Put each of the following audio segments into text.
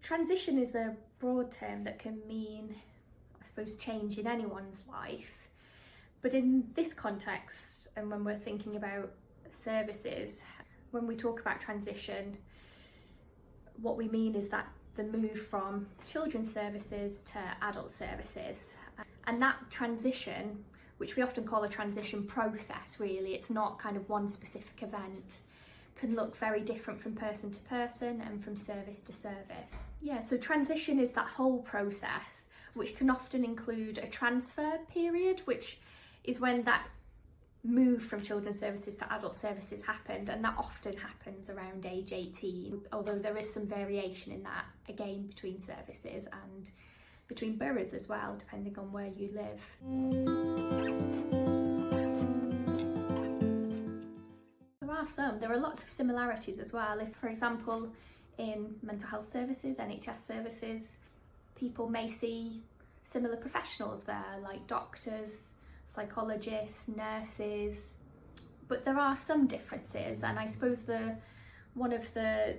Transition is a broad term that can mean, I suppose, change in anyone's life. But in this context, and when we're thinking about services, when we talk about transition, what we mean is that the move from children's services to adult services. And that transition, which we often call a transition process, really, it's not kind of one specific event, can look very different from person to person and from service to service. Yeah, so transition is that whole process, which can often include a transfer period, which is when that move from children's services to adult services happened, and that often happens around age 18, although there is some variation in that, again, between services and between boroughs as well, depending on where you live. There are lots of similarities as well. If, for example, in mental health services, NHS services, people may see similar professionals there, like doctors, psychologists, nurses, but there are some differences, and I suppose one of the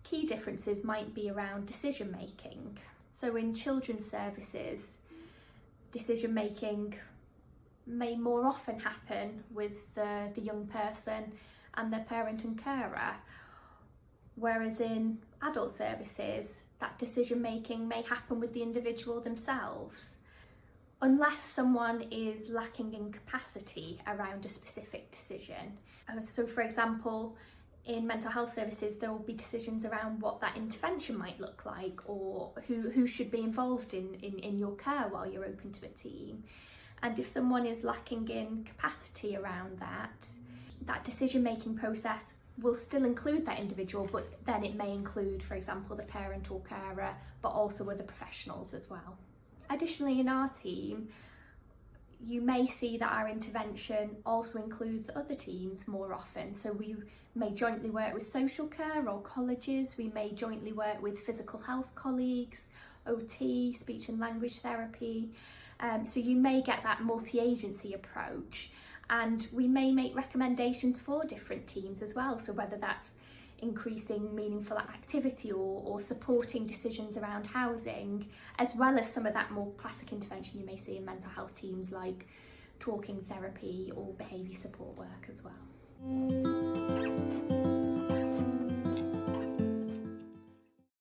key differences might be around decision making. So in children's services, decision making may more often happen with the young person and their parent and carer, whereas in adult services, that decision making may happen with the individual themselves, unless someone is lacking in capacity around a specific decision. So for example, in mental health services, there will be decisions around what that intervention might look like, or who should be involved in your care while you're open to a team. And if someone is lacking in capacity around that decision-making process will still include that individual, but then it may include, for example, the parent or carer, but also other professionals as well. Additionally, in our team, you may see that our intervention also includes other teams more often. So we may jointly work with social care or colleges, we may jointly work with physical health colleagues, OT, speech and language therapy. So you may get that multi-agency approach, and we may make recommendations for different teams as well. So whether that's increasing meaningful activity or supporting decisions around housing, as well as some of that more classic intervention you may see in mental health teams like talking therapy or behaviour support work as well.